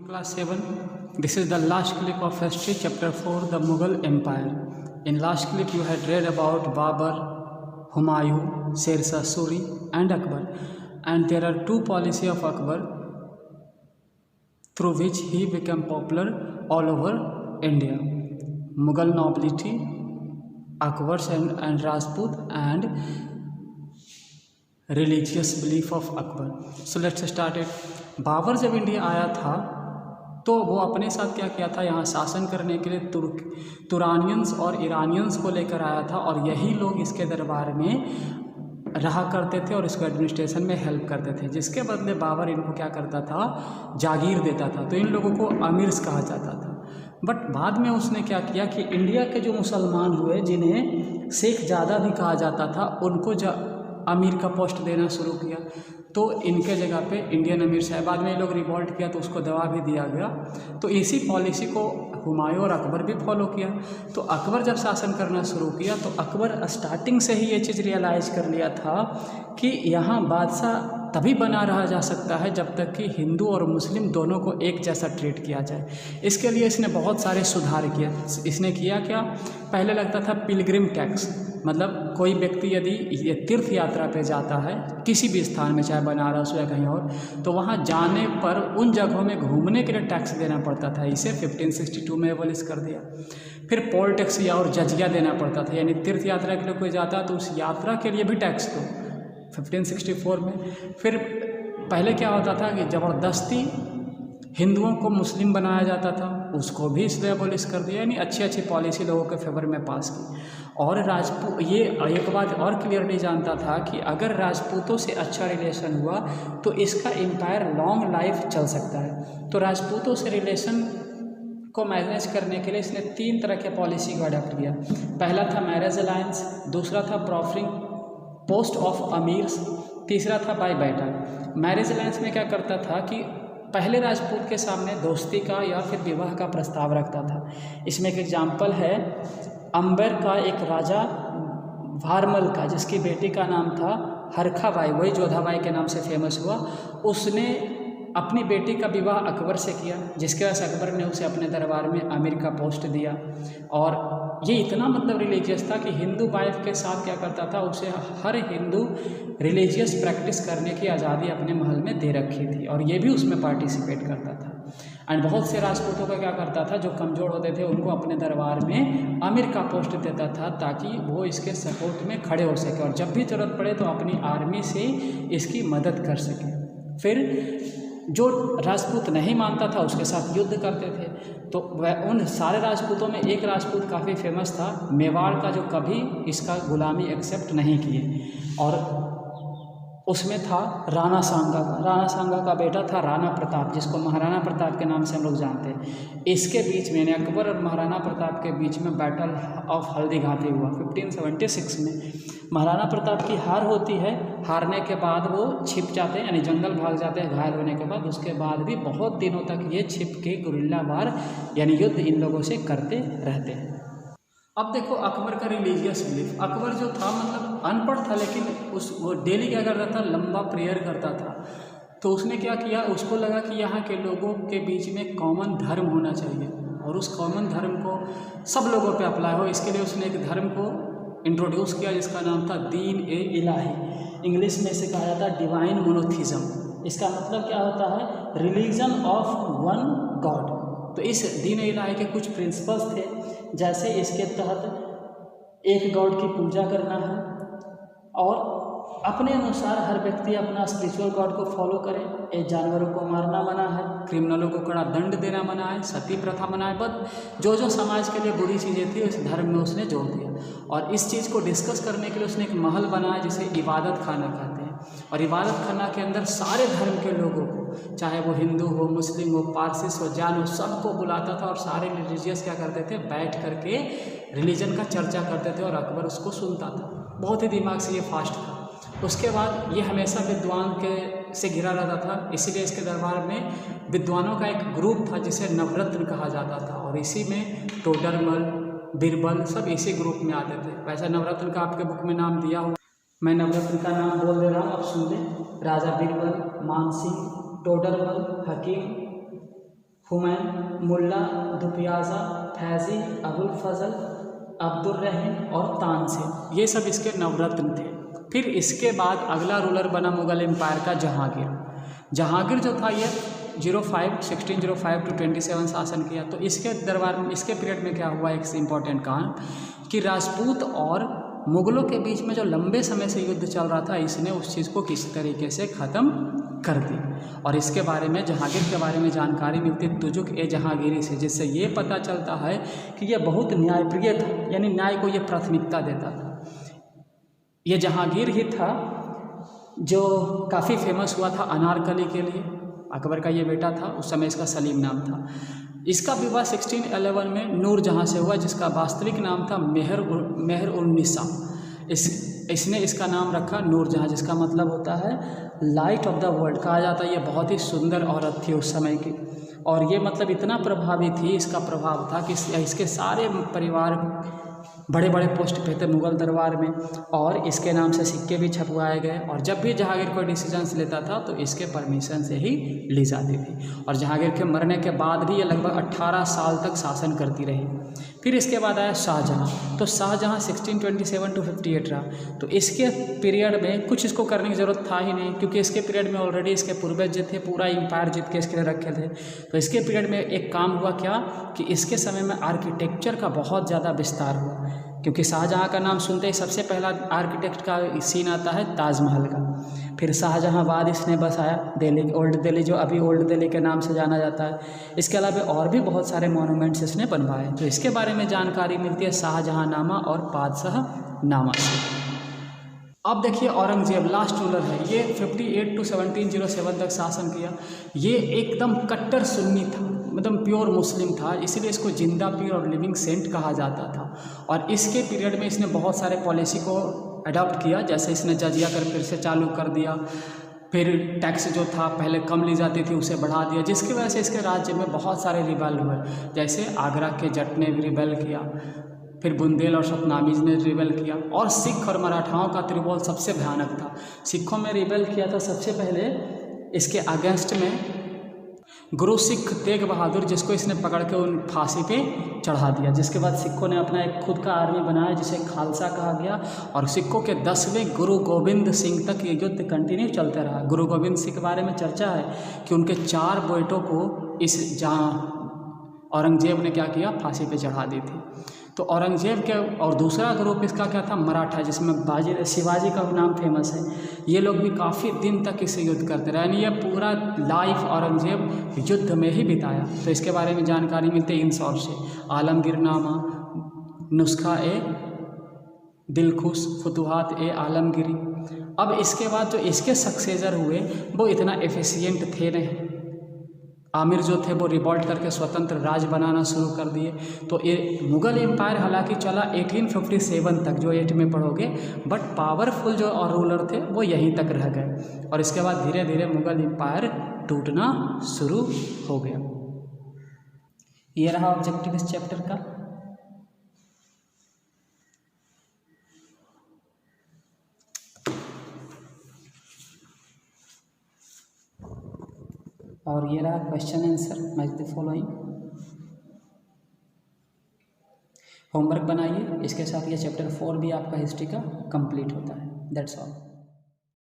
Class 7. This is the last clip of history, chapter 4, the Mughal Empire. In last clip you had read about Babur, Humayun, Sher Shah Suri and Akbar, and there are two policies of Akbar through which he became popular all over India. Mughal nobility, Akbar's and Rajput, and religious belief of Akbar. So let's start it. Babur जब India आया था तो वो अपने साथ क्या किया था, यहाँ शासन करने के लिए तुरानियंस और ईरानियंस को लेकर आया था, और यही लोग इसके दरबार में रहा करते थे और इसको एडमिनिस्ट्रेशन में हेल्प करते थे. जिसके बदले बाबर इनको क्या करता था, जागीर देता था. तो इन लोगों को अमीर्स कहा जाता था. बट बाद में उसने क्या किया कि इंडिया के जो मुसलमान हुए, जिन्हें शेख ज़्यादा भी कहा जाता था, उनको अमीर का पोस्ट देना शुरू किया. तो इनके जगह पे इंडियन अमीर साहब, बाद में ये लोग रिवॉल्ट किया तो उसको दबा भी दिया गया. तो इसी पॉलिसी को हुमायूं और अकबर भी फॉलो किया. तो अकबर जब शासन करना शुरू किया तो अकबर स्टार्टिंग से ही ये चीज़ रियलाइज़ कर लिया था कि यहाँ बादशाह तभी बना रहा जा सकता है जब तक कि हिंदू और मुस्लिम दोनों को एक जैसा ट्रीट किया जाए. इसके लिए इसने बहुत सारे सुधार किए. इसने किया क्या, पहले लगता था पिलग्रिम टैक्स, मतलब कोई व्यक्ति यदि ये तीर्थ यात्रा पे जाता है किसी भी स्थान में, चाहे बनारस हो या कहीं और, तो वहाँ जाने पर उन जगहों में घूमने के लिए टैक्स देना पड़ता था. इसे 1562 में एबॉलिश कर दिया. फिर पोल टैक्स या और जजिया देना पड़ता था, यानी तीर्थ यात्रा के लिए कोई जाता तो उस यात्रा के लिए भी टैक्स दो, 1564 में. फिर पहले क्या होता था कि ज़बरदस्ती हिंदुओं को मुस्लिम बनाया जाता था, उसको भी इसलिए एबॉलिश कर दिया. यानी अच्छी अच्छी पॉलिसी लोगों के फेवर में पास की. और राजपूत ये एक बात और क्लियरली जानता था कि अगर राजपूतों से अच्छा रिलेशन हुआ तो इसका एम्पायर लॉन्ग लाइफ चल सकता है. तो राजपूतों से रिलेशन को मैनेज करने के लिए इसने 3 तरह के पॉलिसी को अडॉप्ट किया. पहला था मैरिज अलायंस, दूसरा था प्रॉफरिंग पोस्ट ऑफ अमीर्स, तीसरा था बाय बैटल. मैरिज अलायंस में क्या करता था कि पहले राजपूत के सामने दोस्ती का या फिर विवाह का प्रस्ताव रखता था. इसमें एक एग्जाम्पल है अंबर का एक राजा वारमल का, जिसकी बेटी का नाम था हरखाबाई, वही जोधाबाई के नाम से फेमस हुआ. उसने अपनी बेटी का विवाह अकबर से किया, जिसके वजह से अकबर ने उसे अपने दरबार में अमीर का पोस्ट दिया. और ये इतना मतलब रिलीजियस था कि हिंदू वाइफ के साथ क्या करता था, उसे हर हिंदू रिलीजियस प्रैक्टिस करने की आज़ादी अपने महल में दे रखी थी, और ये भी उसमें पार्टिसिपेट करता था. एंड बहुत से राजपूतों का क्या करता था, जो कमज़ोर होते थे उनको अपने दरबार में अमीर का पोस्ट देता था, ताकि वो इसके सपोर्ट में खड़े हो सके और जब भी ज़रूरत पड़े तो अपनी आर्मी से इसकी मदद कर सके. फिर जो राजपूत नहीं मानता था उसके साथ युद्ध करते थे. तो वह उन सारे राजपूतों में एक राजपूत काफ़ी फेमस था, मेवाड़ का, जो कभी इसका गुलामी एक्सेप्ट नहीं किए, और उसमें था राणा सांगा का. राणा सांगा का बेटा था राणा प्रताप, जिसको महाराणा प्रताप के नाम से हम लोग जानते हैं. इसके बीच में, अकबर और महाराणा प्रताप के बीच में बैटल ऑफ हल्दी घाटी हुआ 1576 में. महाराणा प्रताप की हार होती है, हारने के बाद वो छिप जाते हैं, यानी जंगल भाग जाते हैं घायल होने के बाद. उसके बाद भी बहुत दिनों तक ये छिप के गुरिल्ला वार यानी युद्ध इन लोगों से करते रहते हैं. अब देखो अकबर का रिलीजियस बिलीफ. अकबर जो था मतलब अनपढ़ था, लेकिन वो डेली क्या करता था, लंबा प्रेयर करता था. तो उसने क्या किया, उसको लगा कि यहाँ के लोगों के बीच में कॉमन धर्म होना चाहिए, और उस कॉमन धर्म को सब लोगों पे अप्लाई हो, इसके लिए उसने एक धर्म को इंट्रोड्यूस किया जिसका नाम था दीन ए इलाही. इंग्लिश में इसे कहा जाता है डिवाइन मोनोथिज्म. इसका मतलब क्या होता है, रिलीजन ऑफ वन गॉड. तो इस दीन ए इलाही के कुछ प्रिंसिपल्स थे, जैसे इसके तहत एक गॉड की पूजा करना है, और अपने अनुसार हर व्यक्ति अपना स्पिरिचुअल गॉड को फॉलो करे. जानवरों को मारना मना है, क्रिमिनलों को कड़ा दंड देना मना है, सती प्रथा मना है. बट जो समाज के लिए बुरी चीज़ें थी उस धर्म में उसने जोड़ दिया. और इस चीज़ को डिस्कस करने के लिए उसने एक महल बनाया जिसे इबादत खाना कहते हैं. और इबादत खाना के अंदर सारे धर्म के लोगों को, चाहे वो हिंदू हो, मुस्लिम हो, पारसिस हो, जैन हो, सबको बुलाता था, और सारे रिलीजियस क्या करते थे, बैठ करके रिलीजन का चर्चा करते थे, और अकबर उसको सुनता था. बहुत ही दिमाग से ये फास्ट था. उसके बाद ये हमेशा विद्वान के से घिरा रहता था, इसीलिए इसके दरबार में विद्वानों का एक ग्रुप था जिसे नवरत्न कहा जाता था, और इसी में टोडरमल, बीरबल सब इसी ग्रुप में आते थे. वैसे नवरत्न का आपके बुक में नाम दिया हुआ, मैं नवरत्न का नाम बोल दे रहा हूँ, आप सुन लें. राजा बीरबल, मानसिंह, टोडरमल, हकीम, हुमैन, मुल्ला, दुपियाजा, फैजी, अबुल फजल, अब्दुर्रहीम और तानसेन, ये सब इसके नवरत्न थे। फिर इसके बाद अगला रूलर बना मुगल एम्पायर का जहांगीर। जहांगीर जो था ये 1605 टू 27 शासन किया। तो इसके दरबार में, इसके पीरियड में क्या हुआ, एक इम्पॉर्टेंट काम कि राजपूत और मुगलों के बीच में जो लंबे समय से युद्ध चल रहा था, इसने उस चीज़ को किस तरीके से ख़त्म कर दी। और इसके बारे में, जहांगीर के बारे में जानकारी मिलती तुजुक ए जहांगीरी से, जिससे ये पता चलता है कि ये बहुत न्यायप्रिय था, यानी न्याय को ये प्राथमिकता देता था। ये जहांगीर ही था जो काफ़ी फेमस हुआ था अनारकली के लिए। अकबर का ये बेटा था, उस समय इसका सलीम नाम था। इसका विवाह 1611 में नूरजहाँ से हुआ, जिसका वास्तविक नाम था मेहर उन निसा। इसने इसका नाम रखा नूरजहाँ, जिसका मतलब होता है लाइट ऑफ द वर्ल्ड। कहा जाता है ये बहुत ही सुंदर औरत थी उस समय की, और ये मतलब इतना प्रभावी थी, इसका प्रभाव था कि इसके सारे परिवार बड़े बड़े पोस्ट पे थे मुग़ल दरबार में, और इसके नाम से सिक्के भी छपवाए गए। और जब भी जहांगीर कोई डिसीजंस लेता था तो इसके परमिशन से ही ली जाती थी। और जहांगीर के मरने के बाद भी ये लगभग 18 साल तक शासन करती रही। फिर इसके बाद आया शाहजहाँ। तो शाहजहाँ 1627 टू 58 रहा। तो इसके पीरियड में कुछ इसको करने की ज़रूरत था ही नहीं, क्योंकि इसके पीरियड में ऑलरेडी इसके पूर्वज जो थे पूरा एम्पायर जीत के इसके लिए रखे थे। तो इसके पीरियड में एक काम हुआ क्या कि इसके समय में आर्किटेक्चर का बहुत ज़्यादा विस्तार हुआ, क्योंकि शाहजहाँ का नाम सुनते ही सबसे पहला आर्किटेक्ट का सीन आता है ताजमहल का। फिर शाहजहाँबाद इसने बसाया, दिल्ली, ओल्ड दिल्ली, जो अभी ओल्ड दिल्ली के नाम से जाना जाता है। इसके अलावा और भी बहुत सारे मॉन्यूमेंट्स इसने बनवाए। तो इसके बारे में जानकारी मिलती है शाहजहाँनामा और बादशाहनामा से। अब देखिए औरंगजेब लास्ट रूलर है, ये 58 टू 1707 तक शासन किया। ये एकदम कट्टर सुन्नी था, मतलब प्योर मुस्लिम था, इसीलिए इसको जिंदा पीर और लिविंग सेंट कहा जाता था। और इसके पीरियड में इसने बहुत सारे पॉलिसी को अडॉप्ट किया, जैसे इसने जजिया कर फिर से चालू कर दिया। फिर टैक्स जो था पहले कम ली जाती थी उसे बढ़ा दिया, जिसकी वजह से इसके राज्य में बहुत सारे रिबेल हुए, जैसे आगरा के जट ने भी रिबेल किया, फिर बुंदेल और सतनामीज ने रिबेल किया, और सिख और मराठाओं का त्रिबोल सबसे भयानक था। सिखों में रिबेल किया था सबसे पहले इसके अगेंस्ट में गुरु सिख तेग बहादुर, जिसको इसने पकड़ के उन फांसी पे चढ़ा दिया। जिसके बाद सिखों ने अपना एक खुद का आर्मी बनाया जिसे खालसा कहा गया, और सिखों के 10वें गुरु गोविंद सिंह तक ये युद्ध कंटिन्यू चलते रहा। गुरु गोविंद सिंह के बारे में चर्चा है कि उनके 4 बेटों को इस औरंगजेब ने क्या किया, फांसी पे चढ़ा दी थी। तो औरंगजेब के, और दूसरा ग्रुप इसका क्या था, मराठा, जिसमें शिवाजी का नाम फेमस है। ये लोग भी काफ़ी दिन तक इससे युद्ध करते रहे, यानी ये पूरा लाइफ औरंगजेब युद्ध में ही बिताया। तो इसके बारे में जानकारी मिलती है इन सोर्स से, आलमगीरनामा, नुस्खा ए दिलखुश, फुतुहात ए आलमगिरी। अब इसके बाद जो इसके सक्सेसर हुए वो इतना एफिशिएंट थे नहीं। आमिर जो थे वो रिवॉल्ट करके स्वतंत्र राज्य बनाना शुरू कर दिए। तो ये मुग़ल एम्पायर हालांकि चला 1857 तक, जो 8 में पढ़ोगे, बट पावरफुल जो और रूलर थे वो यहीं तक रह गए। और इसके बाद धीरे धीरे मुग़ल एम्पायर टूटना शुरू हो गया। ये रहा ऑब्जेक्टिव इस चैप्टर का। और ये रहा question answer, match the following. Homework बनाइए, इसके साथ ये चैप्टर 4 भी आपका हिस्ट्री का कंप्लीट होता है। That's all.